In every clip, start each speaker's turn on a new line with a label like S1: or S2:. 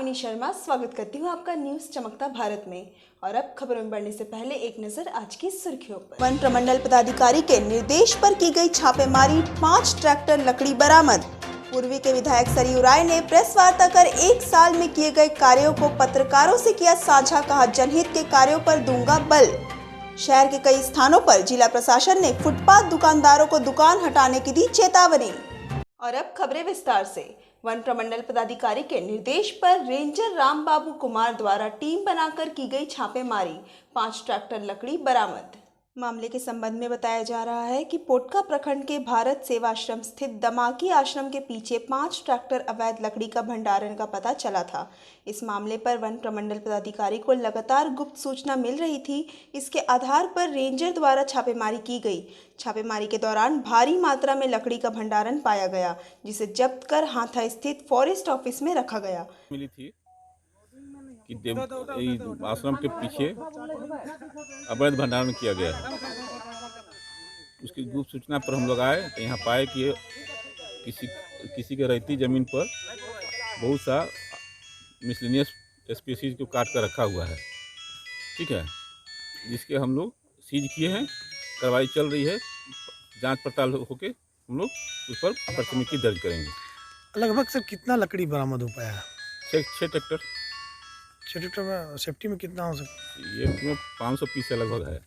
S1: कामिनी शर्मा स्वागत करती हूँ आपका न्यूज चमकता भारत में। और अब खबरों में बढ़ने से पहले एक नजर आज की सुर्खियों पर। वन प्रमंडल पदाधिकारी के निर्देश पर की गई छापेमारी, 5 ट्रैक्टर लकड़ी बरामद। पूर्वी के विधायक सरयू राय ने प्रेस वार्ता कर 1 साल में किए गए कार्यों को पत्रकारों से किया साझा, कहा जनहित के कार्यों पर दूंगा बल। शहर के कई स्थानों पर जिला प्रशासन ने फुटपाथ दुकानदारों को दुकान हटाने की दी चेतावनी। और अब खबरें विस्तार से। वन प्रमंडल पदाधिकारी के निर्देश पर रेंजर रामबाबू कुमार द्वारा टीम बनाकर की गई छापेमारी, 5 ट्रैक्टर लकड़ी बरामद। मामले के संबंध में बताया जा रहा है कि पोटका प्रखंड के भारत सेवाश्रम स्थित दमाकी आश्रम के पीछे 5 ट्रैक्टर अवैध लकड़ी का भंडारण का पता चला था। इस मामले पर वन प्रमंडल पदाधिकारी को लगातार गुप्त सूचना मिल रही थी। इसके आधार पर रेंजर द्वारा छापेमारी की गई। छापेमारी के दौरान भारी मात्रा में लकड़ी का भंडारण पाया गया, जिसे जब्त कर हाथा स्थित फॉरेस्ट ऑफिस में रखा गया।
S2: मिली थी कि आश्रम के पीछे अवैध भंडारण किया गया है। उसकी गुप्त सूचना पर हम लोग आए तो यहाँ पाए कि किसी के रहती ज़मीन पर बहुत सा मिसलिनियस स्पीसीज को काट कर रखा हुआ है, ठीक है, जिसके हम लोग सीज किए हैं। कार्रवाई चल रही है, जांच पड़ताल होके हम लोग उस पर प्राथमिकी दर्ज करेंगे।
S3: लगभग सर कितना लकड़ी बरामद हो पाया है?
S2: 6 ट्रैक्टर।
S3: 6 ट्रैक्टर में सेफ्टी में कितना हो सकता है?
S2: ये 500 पीस से लगभग है।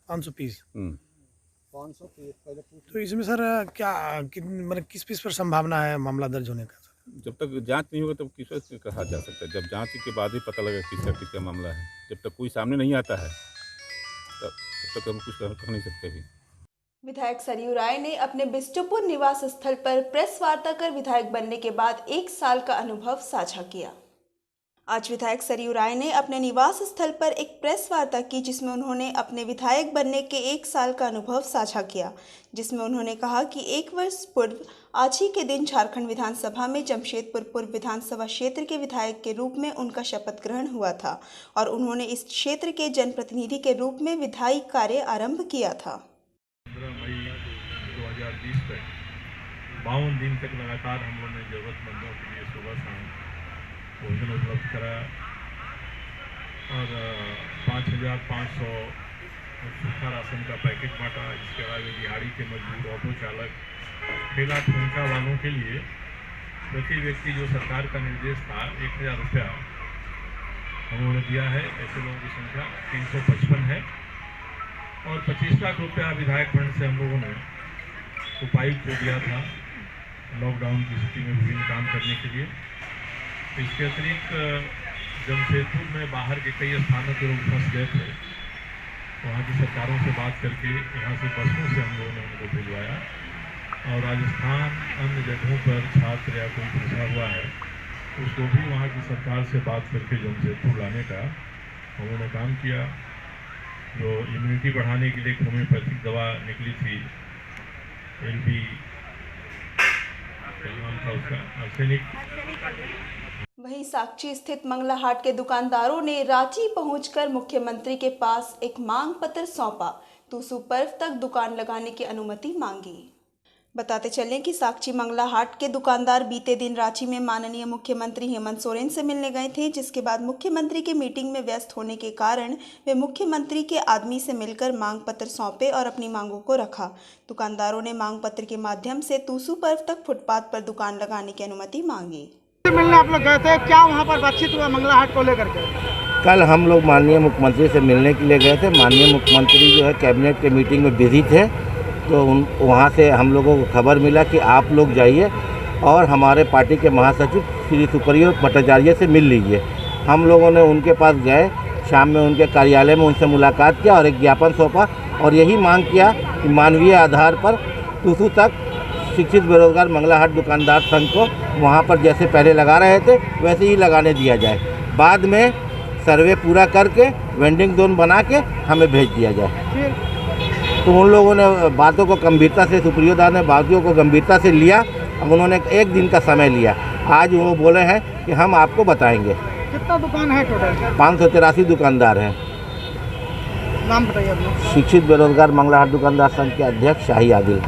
S3: 500 पीस।
S4: 500 पीस पहले।
S3: तो इसमें सर क्या मतलब किस पीस पर संभावना है मामला दर्ज होने का? सर
S2: जब तक जांच नहीं होगा तब किससे कहा जा सकता है। जब जांच के बाद ही पता लगेगा किसका मामला है। जब तक कोई सामने नहीं आता है तब तक हम कुछ कह नहीं सकते भी।
S1: विधायक सरयू राय ने अपने बिष्टुपुर निवास स्थल पर प्रेस वार्ता कर विधायक बनने के बाद 1 साल का अनुभव साझा किया। आज विधायक सरयू राय ने अपने निवास स्थल पर एक प्रेस वार्ता की, जिसमें उन्होंने अपने विधायक बनने के 1 साल का अनुभव साझा किया, जिसमें उन्होंने कहा कि 1 वर्ष पूर्व आज ही के दिन झारखंड विधानसभा में जमशेदपुर पूर्व विधानसभा क्षेत्र के विधायक के रूप में उनका शपथ ग्रहण हुआ था और उन्होंने इस क्षेत्र के जनप्रतिनिधि के रूप में विधायी कार्य आरंभ किया था।
S5: 15 मई 2020 तक 52 दिन तक लगातार हम लोगों ने जरूरतमंदों के लिए सुबह शाम भोजन उपलब्ध कराया और 5500 सूखा राशन का पैकेट बांटा। इसके अलावा दिहाड़ी के मजदूर, ऑटो चालक, ठेला ठुमका वालों के लिए प्रति व्यक्ति जो सरकार का निर्देश था 1000 रुपया हम लोगों ने दिया है। ऐसे लोगों की संख्या 355 है और 25 लाख रुपया विधायक फंड से हम लोगों ने उपायुक्त को दिया था लॉकडाउन की स्थिति में विभिन्न काम करने के लिए। इसके अतिरिक्त जमशेदपुर में बाहर के कई स्थानों पर लोग फंस गए थे, वहाँ की सरकारों से बात करके यहाँ से बसों से हम लोगों ने उनको भिजवाया और राजस्थान अन्य जगहों पर छात्र या कोई फंसा हुआ है उसको भी वहाँ की सरकार से बात करके जमशेदपुर लाने का हम लोगों ने काम किया। जो इम्यूनिटी बढ़ाने के लिए एक होम्योपैथिक दवा निकली थी, LV नाम था उसका, आर्सेनिक।
S1: वहीं साक्षी स्थित मंगला हाट के दुकानदारों ने रांची पहुंचकर मुख्यमंत्री के पास एक मांग पत्र सौंपा। तुसु पर्व तक दुकान लगाने की अनुमति मांगी। बताते चलें कि साक्षी मंगला हाट के दुकानदार बीते दिन रांची में माननीय मुख्यमंत्री हेमंत सोरेन से मिलने गए थे, जिसके बाद मुख्यमंत्री के मीटिंग में व्यस्त होने के कारण वे मुख्यमंत्री के आदमी से मिलकर मांग पत्र सौंपे और अपनी मांगों को रखा। दुकानदारों ने मांग पत्र के माध्यम से तुसु पर्व तक फुटपाथ पर दुकान लगाने की अनुमति मांगी।
S4: मिलने आप लोग गए थे, क्या वहाँ पर बातचीत हुआ मंगला हाट को लेकर के?
S6: कल हम लोग माननीय मुख्यमंत्री से मिलने के लिए गए थे। माननीय मुख्यमंत्री जो है कैबिनेट के मीटिंग में बिजी थे, तो वहाँ से हम लोगों को खबर मिला कि आप लोग जाइए और हमारे पार्टी के महासचिव श्री सुप्रियो भट्टाचार्य से मिल लीजिए। हम लोगों ने उनके पास गए, शाम में उनके कार्यालय में उनसे मुलाकात किया और एक ज्ञापन सौंपा और यही मांग किया कि मानवीय आधार पर तुसु तक शिक्षित बेरोजगार मंगला हाट दुकानदार संघ को वहाँ पर जैसे पहले लगा रहे थे वैसे ही लगाने दिया जाए। बाद में सर्वे पूरा करके वेंडिंग जोन बना के हमें भेज दिया जाए। तो उन लोगों ने बातों को गंभीरता से, सुप्रियोदा ने बातों को गंभीरता से लिया। अब उन्होंने 1 दिन का समय लिया। आज वो बोले हैं कि हम आपको बताएंगे।
S4: कितना दुकान है टोटल?
S6: 583 दुकानदार हैं।
S4: नाम बताइए अपना।
S6: शिक्षित बेरोजगार मंगला हाट दुकानदार संघ के अध्यक्ष शाही आदिल।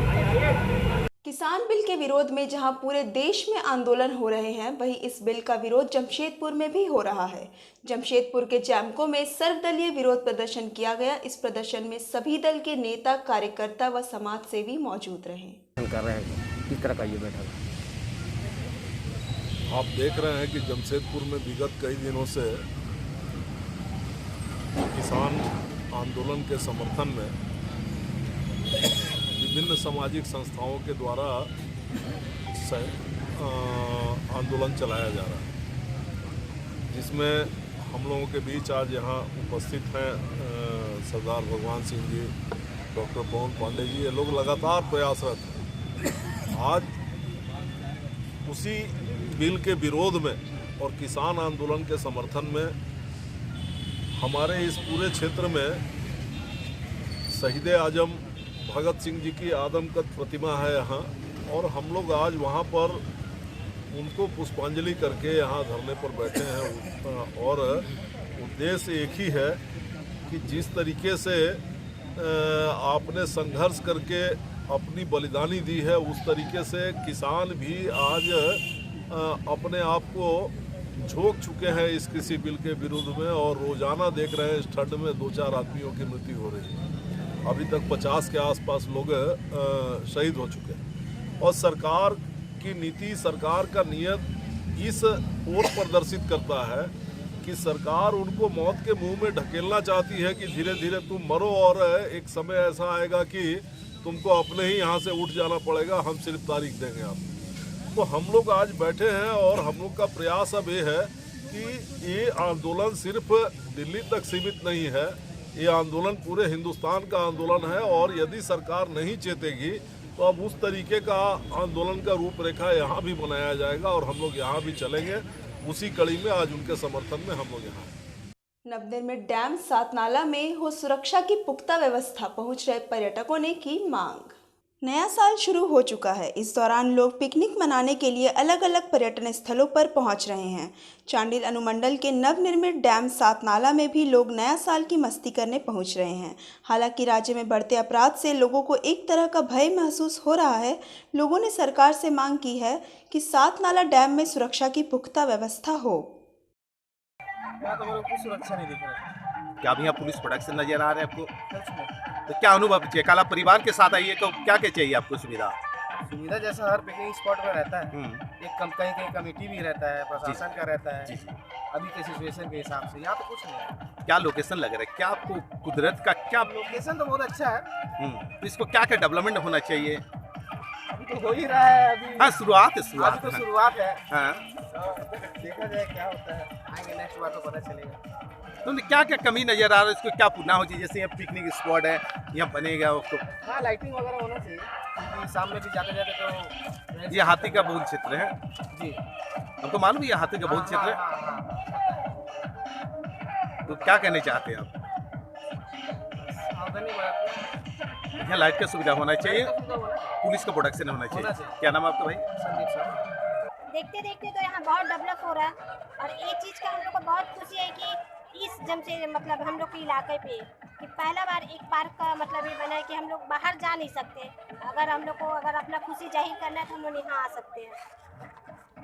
S1: किसान बिल के विरोध विरोध में जहां पूरे देश में आंदोलन हो रहे हैं, वहीं इस बिल का विरोध जमशेदपुर में भी हो रहा है। जमशेदपुर के जैमको में सर्वदलीय विरोध प्रदर्शन किया गया। इस प्रदर्शन में सभी दल के नेता, कार्यकर्ता व समाज सेवी मौजूद रहे।
S7: कर रहे हैं किस तरह का ये बैठक?
S5: आप देख रहे हैं कि जमशेदपुर में विगत कई दिनों से किसान आंदोलन के समर्थन में विभिन्न सामाजिक संस्थाओं के द्वारा आंदोलन चलाया जा रहा है, जिसमें हम लोगों के बीच आज यहाँ उपस्थित हैं सरदार भगवान सिंह जी, डॉक्टर पवन पांडे जी। ये लोग लगातार प्रयासरत हैं। आज उसी बिल के विरोध में और किसान आंदोलन के समर्थन में हमारे इस पूरे क्षेत्र में शहीद आजम भगत सिंह जी की आदमकद प्रतिमा है यहाँ, और हम लोग आज वहाँ पर उनको पुष्पांजलि करके यहाँ धरने पर बैठे हैं। और उद्देश्य एक ही है कि जिस तरीके से आपने संघर्ष करके अपनी बलिदानी दी है, उस तरीके से किसान भी आज अपने आप को झोंक चुके हैं इस कृषि बिल के विरुद्ध में, और रोजाना देख रहे हैं इस ठंड में 2-4 आदमियों की मृत्यु हो रही है। अभी तक 50 के आसपास लोग शहीद हो चुके हैं। और सरकार की नीति, सरकार का नियत इस ओर प्रदर्शित करता है कि सरकार उनको मौत के मुंह में ढकेलना चाहती है कि धीरे धीरे तुम मरो, और एक समय ऐसा आएगा कि तुमको अपने ही यहाँ से उठ जाना पड़ेगा, हम सिर्फ तारीख देंगे आपको। तो हम लोग आज बैठे हैं और हम लोग का प्रयास अब ये है कि ये आंदोलन सिर्फ दिल्ली तक सीमित नहीं है, ये आंदोलन पूरे हिंदुस्तान का आंदोलन है। और यदि सरकार नहीं चेतेगी तो अब उस तरीके का आंदोलन का रूपरेखा यहाँ भी बनाया जाएगा और हम लोग यहाँ भी चलेंगे। उसी कड़ी में आज उनके समर्थन में हम लोग यहाँ
S1: नवनिर्मित डैम सातनाला में हो सुरक्षा की पुख्ता व्यवस्था, पहुंच रहे पर्यटकों ने की मांग। नया साल शुरू हो चुका है। इस दौरान लोग पिकनिक मनाने के लिए अलग अलग पर्यटन स्थलों पर पहुंच रहे हैं। चांडिल अनुमंडल के नवनिर्मित डैम सातनाला में भी लोग नया साल की मस्ती करने पहुंच रहे हैं। हालांकि राज्य में बढ़ते अपराध से लोगों को एक तरह का भय महसूस हो रहा है। लोगों ने सरकार से मांग की है कि सातनाला डैम में सुरक्षा की पुख्ता व्यवस्था हो।
S7: सुरक्षा नहीं दिख रहा।
S8: क्या अभी यहाँ पुलिस प्रोटेक्शन नजर आ रहे हैं आपको? तो क्या अनुभव चाहिए? कल आप परिवार के साथ आइए तो क्या क्या चाहिए आपको सुविधा?
S7: सुविधा जैसा हर पिकनिक स्पॉट में रहता है, एक कहीं कमेटी भी रहता है, प्रशासन का रहता है। अभी के सिचुएशन के हिसाब से यहाँ तो कुछ नहीं है।
S8: क्या लोकेशन लग रहा है? क्या आपको कुदरत का क्या
S7: लोकेशन तो बहुत अच्छा है।
S8: तो इसको क्या क्या डेवलपमेंट होना चाहिए?
S7: अभी तो हो ही रहा है। अभी
S8: हाँ, शुरुआत है।
S7: शुरुआत है।
S8: हाँ,
S7: देखा जाए क्या होता है, आएंगे नेक्स्ट बार तो पता चलेगा।
S8: तो क्या क्या कमी नजर आ रहा है? इसको क्या पूछना हो चाहिए? जैसे यहाँ पिकनिक स्पॉट है, यहाँ बनेगा उसको।
S7: हाँ, लाइटिंग वगैरह होना चाहिए, क्योंकि शाम में भी जाते जाते तो
S8: ये हाथी का बहुत क्षेत्र है
S7: जी।
S8: आपको मालूम है ये हाथी का बहुत क्षेत्र है? तो क्या कहना चाहते हैं आप? यहाँ लाइट का सुविधा होना चाहिए, पुलिस का प्रोटेक्शन होना चाहिए। क्या नाम है आपका भाई?
S7: संदीप सर।
S9: देखते देखते तो यहाँ बहुत डेवलप हो रहा है, और एक चीज़ का हम लोग को बहुत खुशी है कि इस जमशेद मतलब हम लोग के इलाके पे कि पहला बार एक पार्क का मतलब ये बना है कि हम लोग बाहर जा नहीं सकते। अगर हम लोग को अगर अपना खुशी जाहिर करना है तो हम लोग यहाँ आ सकते हैं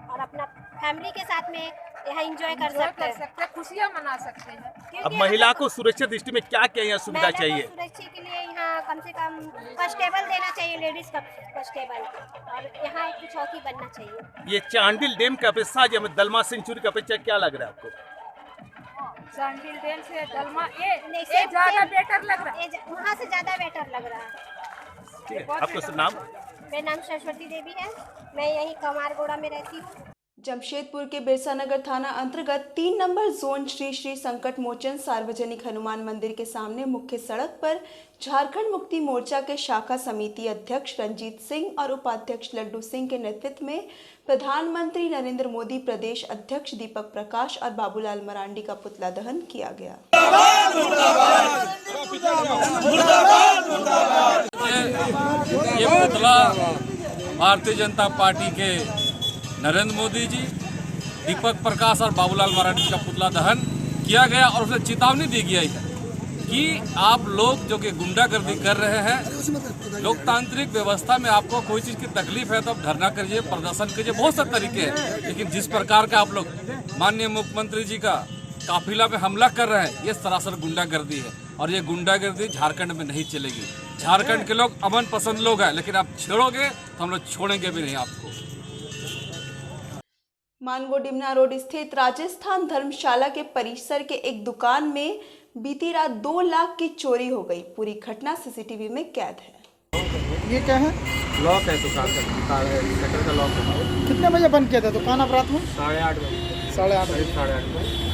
S9: और अपना फैमिली के साथ में यहाँ एंजॉय कर सकते हैं,
S10: खुशियाँ मना सकते हैं।
S8: अब महिला को सुरक्षा दृष्टि में क्या क्या यहाँ सुविधा चाहिए?
S9: सुरक्षा के लिए यहाँ कम से कम कांस्टेबल देना चाहिए, लेडीज का कांस्टेबल, और यहाँ एक चौकी बनना चाहिए।
S8: ये चांडिल डैम का अपेक्षा जब दलमा सेंचुरी का अपेक्षा क्या लग रहा है आपको?
S10: चांडिल डैम से दलमा ये ज़्यादा बेटर लग रहा है,
S9: वहाँ से ज़्यादा बेटर लग रहा है।
S8: ठीक है, आपका नाम?
S9: मेरा नाम सरस्वती देवी है, मैं यहीं कमारगोड़ा में रहती हूँ।
S1: जमशेदपुर के बिरसानगर थाना अंतर्गत 3 नंबर जोन श्री श्री संकट मोचन सार्वजनिक हनुमान मंदिर के सामने मुख्य सड़क पर झारखंड मुक्ति मोर्चा के शाखा समिति अध्यक्ष रंजीत सिंह और उपाध्यक्ष लड्डू सिंह के नेतृत्व में प्रधानमंत्री नरेंद्र मोदी, प्रदेश अध्यक्ष दीपक प्रकाश और बाबूलाल मरांडी का पुतला दहन किया गया।
S11: ये पुतला भारतीय जनता पार्टी के नरेंद्र मोदी जी, दीपक प्रकाश और बाबूलाल मरांडी का पुतला दहन किया गया और उसे चेतावनी दी गई है कि आप लोग जो कि गुंडागर्दी कर रहे हैं, लोकतांत्रिक व्यवस्था में आपको कोई चीज़ की तकलीफ है तो आप धरना करिए, प्रदर्शन करिए, बहुत से तरीके हैं। लेकिन जिस प्रकार का आप लोग माननीय मुख्यमंत्री जी का काफिला पे हमला कर रहे हैं, ये सरासर गुंडागर्दी है और ये गुंडागर्दी झारखंड में नहीं चलेगी। झारखंड के लोग अमन पसंद लोग हैं, लेकिन आप छेड़ोगे तो हम लोग छोड़ेंगे भी नहीं आपको।
S1: मानगो डिमना रोड स्थित राजस्थान धर्मशाला के परिसर के एक दुकान में बीती रात 2 लाख की चोरी हो गई। पूरी घटना सीसीटीवी में कैद है।
S4: ये क्या है?
S7: लॉक है दुकान का, शटर का लॉक है।
S4: कितने बजे बंद किया था दुकान आप रात में?
S7: 8:30 बजे।
S4: 8:30
S7: बजे।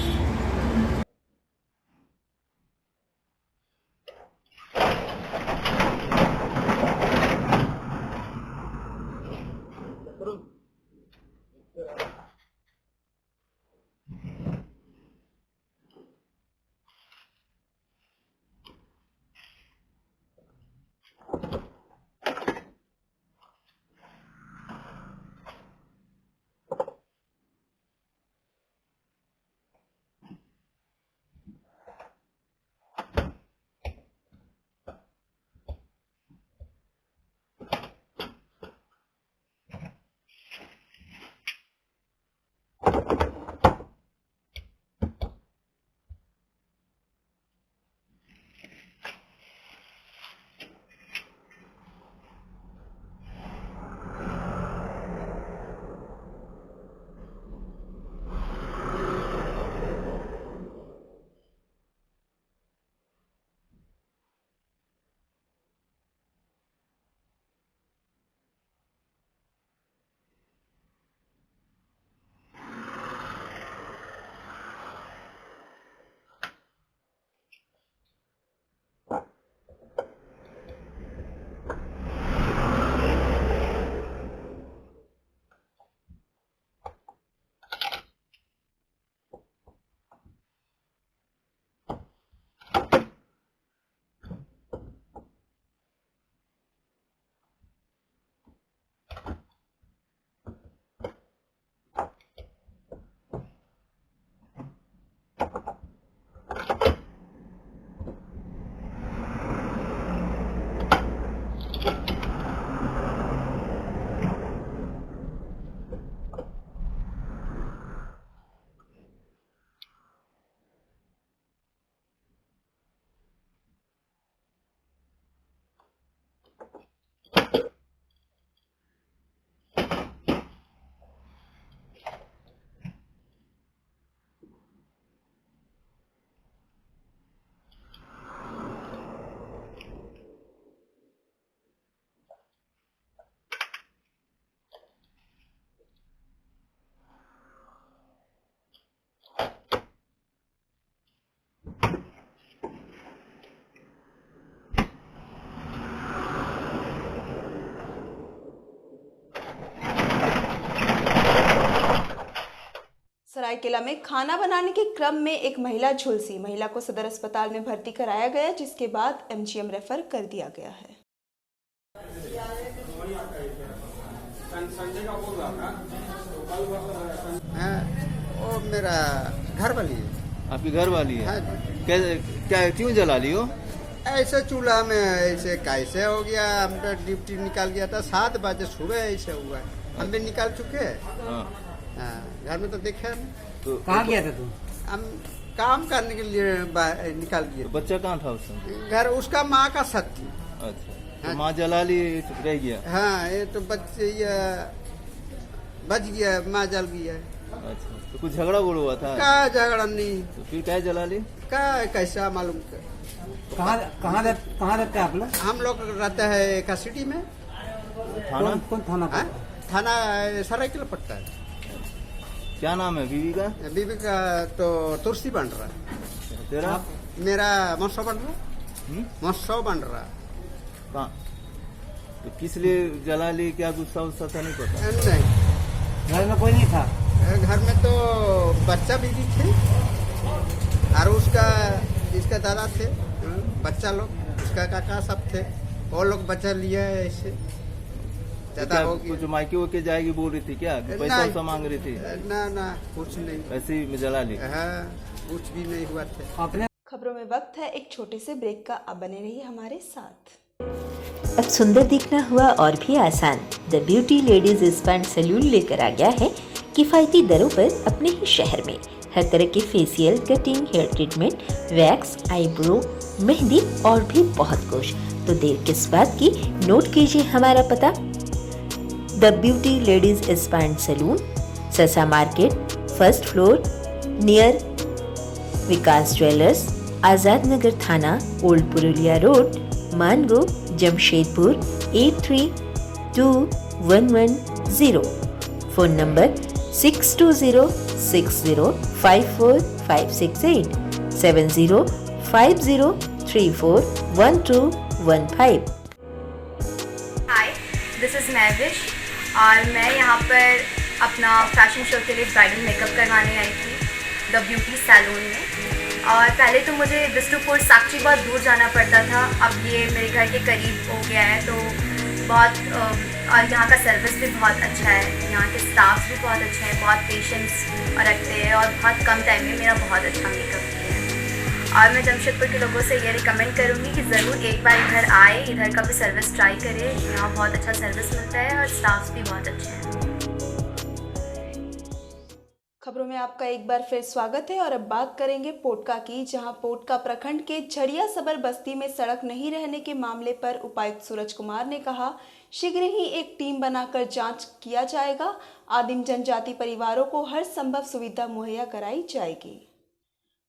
S1: सरायकेला में खाना बनाने के क्रम में एक महिला झुलसी। महिला को सदर अस्पताल में भर्ती कराया गया, जिसके बाद एमजीएम रेफर कर दिया गया है।
S12: वो मेरा घर वाली है।
S6: आपकी घर वाली है?
S12: हाँ।
S6: क्या क्यों जला ली हो?
S12: ऐसे चूल्हा में ऐसे कैसे हो गया, हम तो ड्यूटी निकाल गया था 7 बजे सुबह, ऐसे हुआ। हम भी निकाल चुके हैं। घर में तो देखा
S6: तो
S12: कहाँ गया था तू? हम काम करने के लिए निकाल गए।
S6: तो बच्चा कहाँ था उस समय?
S12: घर उसका माँ का साथ थी।
S6: अच्छा, तो माँ जला ली, रह गया।
S12: हाँ, ये तो बच्चे बच गया, माँ जल गया।
S6: अच्छा, तो कुछ झगड़ा हुआ था?
S12: क्या झगड़ा नहीं।
S6: तो फिर क्या जला ली?
S12: कैसा मालूम?
S13: कहाँ रहते हैं आप लोग?
S12: हम लोग रहते हैं कासिटी में।
S6: थाना?
S12: कौन थाना? थाना सरायकेला पड़ता है।
S6: क्या नाम है बीवी का?
S12: बीवी का तो तुलसी बन रहा।
S6: तेरा?
S12: मेरा मौसम बन रहा। मौसम बन रहा।
S6: कहाँ? तो किस लिए जला ली? क्या गुस्सा उस्सा था? नहीं पता।
S12: नहीं,
S13: घर में कोई नहीं था।
S12: घर में तो बच्चा बीवी थे और उसका इसका दादा थे, बच्चा लोग, उसका काका सब थे। वो लोग बच्चा लिया है ऐसे।
S6: क्या कुछ मायके होके जाएगी बोल रही थी क्या? पैसा वैसा मांग रही थी?
S12: ना कुछ नहीं,
S6: ऐसे ही जला ली।
S12: हाँ, कुछ भी नहीं हुआ था।
S13: अपने
S1: खबरों में वक्त है एक छोटे से ब्रेक का। अब बने रहिए हमारे साथ।
S14: अब सुंदर दिखना हुआ और भी आसान। The beauty ladies spa and salon लेकर आ गया है किफ़ायती दरों पर अपने ही शहर में हर तरह के facial, cutting, hair treatment, wax, eyebrow, mehndi और भी बहुत कुछ। तो देर किस बात की, नोट कीजिए हमारा पता। The beauty ladies spa and salon, ससा market, first floor, near Vikas jewellers, Azad Nagar थाना, old Purulia road, Mango, Jamshedpur 822110। Phone number 6206054568 7050341215।
S15: Hi, this is Mahvish और मैं यहाँ पर अपना फैशन शो के लिए ब्राइडल मेकअप करवाने आई थी द ब्यूटी सैलून में। और पहले तो मुझे बिष्टुपुर साक्षी बहुत दूर जाना पड़ता था, अब ये मेरे घर के करीब हो गया है। तो बहुत और यहाँ का सर्विस भी बहुत अच्छा है, यहाँ के स्टाफ भी बहुत अच्छे हैं, बहुत पेशेंस रखते हैं और बहुत कम टाइम में मेरा बहुत अच्छा मेकअप किया है। और मैं जमशेदपुर के लोगों से ये रिकमेंड करूँगी कि ज़रूर एक बार इधर आए, इधर का भी सर्विस ट्राई करें। यहाँ बहुत अच्छा सर्विस मिलता है और स्टाफ भी बहुत अच्छे हैं।
S1: खबरों में आपका एक बार फिर स्वागत है और अब बात करेंगे पोटका की, जहां पोटका प्रखंड के झड़िया सबर बस्ती में सड़क नहीं रहने के मामले पर उपायुक्त सूरज कुमार ने कहा, शीघ्र ही एक टीम बनाकर जांच किया जाएगा। आदिम जनजाति परिवारों को हर संभव सुविधा मुहैया कराई जाएगी।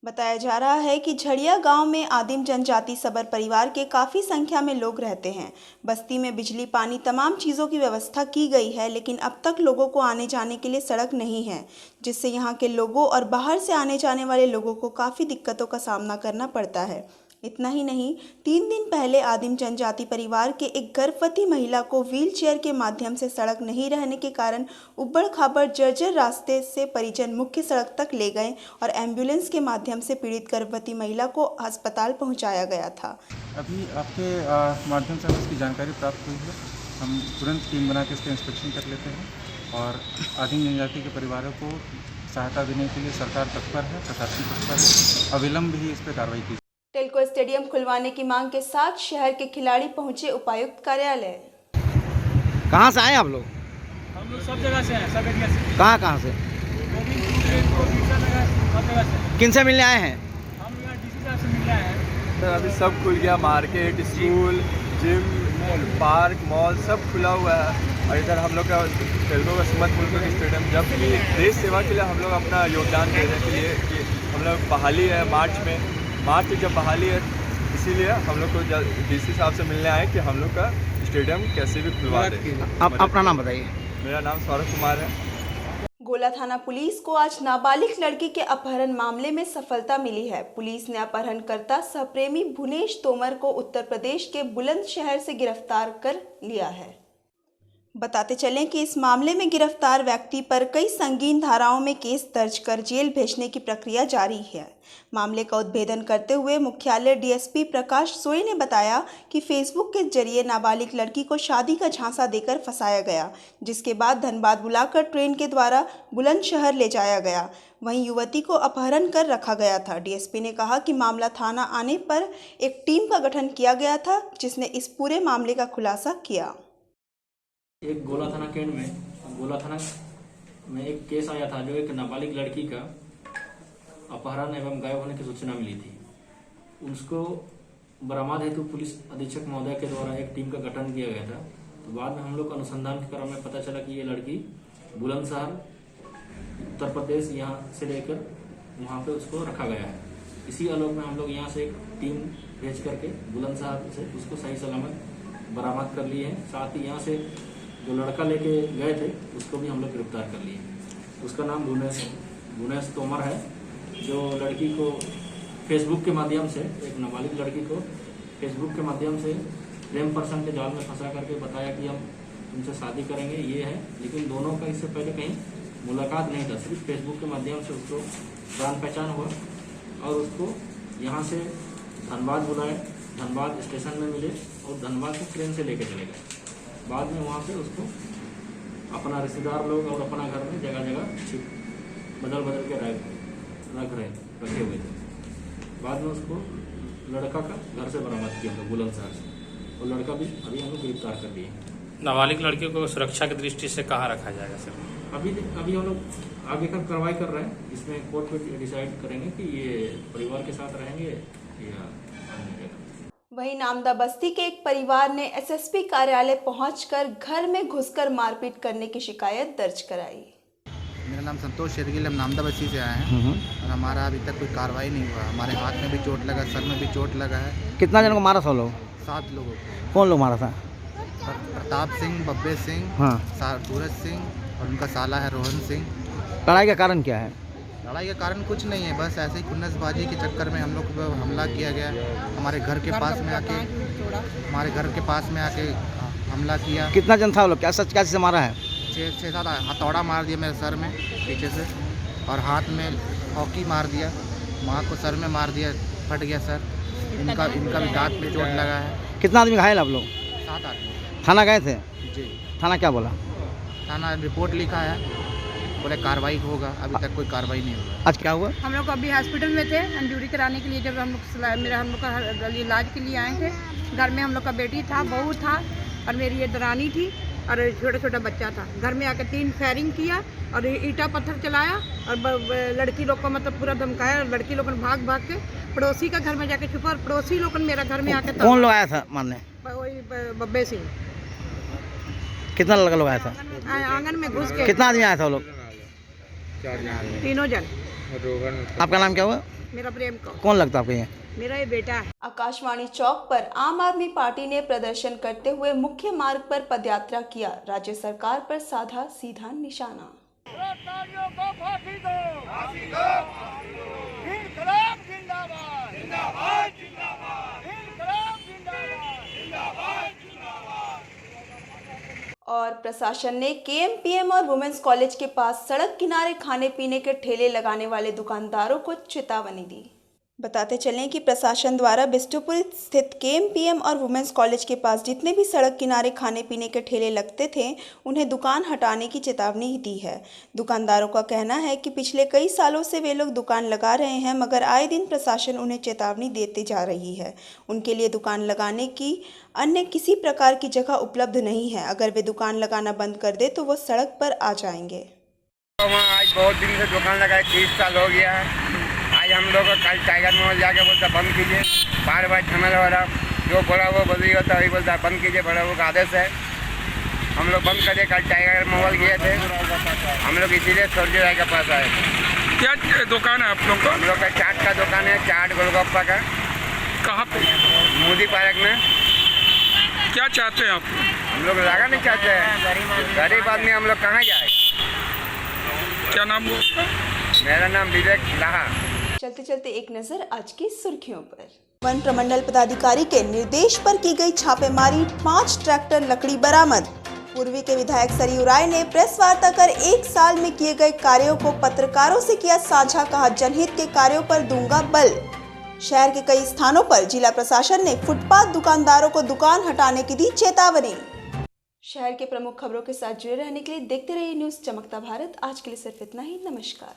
S1: बताया जा रहा है कि झड़िया गांव में आदिम जनजाति सबर परिवार के काफ़ी संख्या में लोग रहते हैं। बस्ती में बिजली, पानी, तमाम चीज़ों की व्यवस्था की गई है, लेकिन अब तक लोगों को आने जाने के लिए सड़क नहीं है, जिससे यहां के लोगों और बाहर से आने जाने वाले लोगों को काफ़ी दिक्कतों का सामना करना पड़ता है। इतना ही नहीं, 3 दिन पहले आदिम जनजाति परिवार के एक गर्भवती महिला को व्हीलचेयर के माध्यम से सड़क नहीं रहने के कारण उबड़ खाबड़ जर्जर रास्ते से परिजन मुख्य सड़क तक ले गए और एम्बुलेंस के माध्यम से पीड़ित गर्भवती महिला को अस्पताल पहुंचाया गया था।
S16: अभी आपके माध्यम से इसकी जानकारी प्राप्त हुई है, हम तुरंत टीम बना के इसका इंस्पेक्शन कर लेते हैं और आदिम जनजाति के परिवारों को सहायता देने के लिए सरकार तत्पर है, प्रशासन तत्पर है, अविलंब ही इस पर कार्रवाई की।
S1: टेल्को स्टेडियम खुलवाने की मांग के साथ शहर के खिलाड़ी पहुंचे उपायुक्त कार्यालय।
S4: कहां से आए आप लोग?
S17: हम लोग सब जगह से हैं, सब एरिया से।
S4: कहां से? किन से मिलने आए हैं?
S17: हम यहाँ डीसी साहब से मिलने आए हैं।
S18: सर अभी सब खुल गया, market, school, gym, park, mall सब खुला हुआ है। और इधर हम लोग का टेल्को का सुमत मुल्क स्टेडियम जब भी देश सेवा के लिए हम लोग अपना योगदान देने के लिए कि हम लोग बहाली है मार्च जब बहाली है, इसीलिए हम लोग को डीसी साहब से मिलने आए कि हम लोग का स्टेडियम कैसे भी खुलवा दें।
S4: आप अपना नाम बताइए।
S18: मेरा नाम सौरभ कुमार है।
S1: गोला थाना पुलिस को आज नाबालिग लड़की के अपहरण मामले में सफलता मिली है। पुलिस ने अपहरणकर्ता सहप्रेमी भुवनेश तोमर को उत्तर प्रदेश के बुलंदशहर से गिरफ्तार कर लिया है। बताते चलें कि इस मामले में गिरफ्तार व्यक्ति पर कई संगीन धाराओं में केस दर्ज कर जेल भेजने की प्रक्रिया जारी है। मामले का उद्भेदन करते हुए मुख्यालय डीएसपी प्रकाश सोई ने बताया कि फेसबुक के जरिए नाबालिग लड़की को शादी का झांसा देकर फंसाया गया, जिसके बाद धनबाद बुलाकर ट्रेन के द्वारा बुलंदशहर ले जाया गया। वहीं युवती को अपहरण कर रखा गया था। डीएसपी ने कहा कि मामला थाना आने पर एक टीम का गठन किया गया था, जिसने इस पूरे मामले का खुलासा किया।
S17: एक गोला थाना केंद्र में एक केस आया था, जो एक नाबालिग लड़की का अपहरण एवं गायब होने की सूचना मिली थी। उसको बरामद हेतु पुलिस अधीक्षक महोदय के द्वारा एक टीम का गठन किया गया था। तो बाद में हम लोग अनुसंधान के क्रम में पता चला कि ये लड़की बुलंदशहर उत्तर प्रदेश यहाँ से लेकर वहाँ पे उसको रखा गया है। इसी आलोक में हम लोग यहाँ से एक टीम भेज करके बुलंदशहर से उसको सही सलामत बरामद कर लिए हैं। साथ ही यहाँ से जो लड़का लेके गए थे उसको भी हम लोग गिरफ्तार कर लिए। उसका नाम भुवनेश तोमर है, जो लड़की को फेसबुक के माध्यम से, एक नाबालिग लड़की को फेसबुक के माध्यम से प्रेम प्रसंग के जाल में फंसा करके बताया कि हम तुमसे शादी करेंगे, ये है। लेकिन दोनों का इससे पहले कहीं मुलाकात नहीं था, सिर्फ फेसबुक के माध्यम से उसको जान पहचान हुआ और उसको यहाँ से धनबाद बुलाए, धनबाद स्टेशन में मिले और धनबाद से ट्रेन से लेके चले गए। बाद में वहाँ पे उसको अपना रिश्तेदार लोग और अपना घर में जगह जगह बदल के रखे हुए थे। बाद में उसको लड़का का घर से बरामद किया हम लोग बुलंदशहर से, और लड़का भी अभी हम लोग गिरफ्तार कर दिए।
S19: नाबालिग लड़कियों को सुरक्षा की दृष्टि से कहाँ रखा जाएगा सर?
S17: अभी हम लोग आगे का कार्रवाई कर रहे हैं, इसमें कोर्ट में डिसाइड करेंगे कि ये परिवार के साथ रहेंगे या अन्य जगह।
S1: वहीं नामदा बस्ती के एक परिवार ने एसएसपी कार्यालय पहुंचकर घर में घुसकर मारपीट करने की शिकायत दर्ज कराई।
S7: मेरा नाम संतोष शेरगिल, हम नामदा बस्ती से आए हैं और हमारा अभी तक कोई कार्रवाई नहीं हुआ। हमारे हाथ में भी चोट लगा, सर में भी चोट लगा है।
S13: कितना जन को मारा? 100 लोग?
S7: 7 लोगों को।
S13: कौन लोग मारा था?
S7: प्रताप सिंह, बब्बे सिंह,
S13: हाँ,
S7: सूरज सिंह और उनका साला है रोहन सिंह।
S13: लड़ाई का कारण क्या है?
S7: लड़ाई का कारण कुछ नहीं है, बस ऐसे ही खुन्नसबाजी के चक्कर में हम लोग पर हमला किया गया। हमारे घर के पास में आके हमला किया।
S13: कितना जन था वो लोग? क्या सच कैसे मारा है?
S7: 6-7 हथौड़ा मार दिया मेरे सर में पीछे से, और हाथ में हॉकी मार दिया। माँ को सर में मार दिया, फट गया सर। इनका भी दांत में चोट लगा है।
S13: कितना आदमी घायल आप लोग?
S7: 7 आदमी।
S13: थाना गए थे?
S7: जी।
S13: थाना क्या बोला?
S7: थाना रिपोर्ट लिखा है, बोले कार्रवाई होगा। अभी तक कोई कार्रवाई नहीं हुआ।
S13: आज क्या हुआ?
S10: हम लोग अभी हॉस्पिटल में थे इंजरी कराने के लिए। जब हम लोग का इलाज के लिए आए थे, घर में हम लोग का बेटी था, बहू था और मेरी ये दरानी थी और छोटा छोटा बच्चा था। घर में आकर 3 फायरिंग किया और ईटा पत्थर चलाया और लड़की लोग को मतलब पूरा धमकाया। लड़की लोग भाग के पड़ोसी का घर में जाके छुपा और पड़ोसी लोग मेरा घर में आके।
S13: कौन लोग आया था मारने?
S10: वही बब्बे सिंह।
S13: कितना लड़का लोग आया था?
S10: आंगन में घुस के।
S13: कितना आदमी आया था वो लोग?
S10: 3 जन।
S13: आपका नाम क्या हुआ?
S10: मेरा प्रेम
S13: कौन लगता आपको ये?
S10: मेरा ये बेटा है।
S1: आकाशवाणी चौक पर आम आदमी पार्टी ने प्रदर्शन करते हुए मुख्य मार्ग पर पदयात्रा किया। राज्य सरकार पर साधा सीधा निशाना। और प्रशासन ने केएमपीएम और वुमेन्स कॉलेज के पास सड़क किनारे खाने पीने के ठेले लगाने वाले दुकानदारों को चेतावनी दी। बताते चलें कि प्रशासन द्वारा बिष्टुपुर स्थित केएमपीएम और वुमेन्स कॉलेज के पास जितने भी सड़क किनारे खाने पीने के ठेले लगते थे, उन्हें दुकान हटाने की चेतावनी दी है। दुकानदारों का कहना है कि पिछले कई सालों से वे लोग दुकान लगा रहे हैं, मगर आए दिन प्रशासन उन्हें चेतावनी देते जा रही है। उनके लिए दुकान लगाने की अन्य किसी प्रकार की जगह उपलब्ध नहीं है। अगर वे दुकान लगाना बंद कर दे तो वो सड़क पर आ जाएंगे।
S20: आज बहुत दिन से दुकान लगाए, 30 साल हो गया है। आज हम लोग कल टाइगर मॉल जाके बोलता बंद कीजिए, बार झमेला वाला जो बोला वो बोली होता वही बोलता बंद कीजिए, बड़ा वो का आदेश है। हम लोग बंद करिए। कल टाइगर मॉल गए थे हम लोग, इसीलिए सोल्जर राय के पास आए।
S21: क्या दुकान है आप लोग का?
S20: हम लोग का चाट का दुकान है, चाट गोलगप्पा का।
S21: कहाँ पे?
S20: मोदी पार्क में।
S21: क्या चाहते हैं आप?
S20: हम लोग लगा नहीं चाहते हैं, गरीब आदमी हम लोग कहाँ जाए।
S21: क्या नाम है उसका?
S20: मेरा नाम विवेक लाहा।
S1: चलते चलते एक नजर आज की सुर्खियों पर। वन प्रमंडल पदाधिकारी के निर्देश पर की गई छापेमारी, 5 ट्रैक्टर लकड़ी बरामद। पूर्वी के विधायक सरयू राय ने प्रेस वार्ता कर 1 साल में किए गए कार्यों को पत्रकारों से किया साझा। कहा, जनहित के कार्यों पर दूंगा बल। शहर के कई स्थानों पर जिला प्रशासन ने फुटपाथ दुकानदारों को दुकान हटाने की दी चेतावनी। शहर के प्रमुख खबरों के साथ जुड़े रहने के लिए देखते रहिए न्यूज़ चमकता भारत। आज के लिए सिर्फ इतना ही। नमस्कार।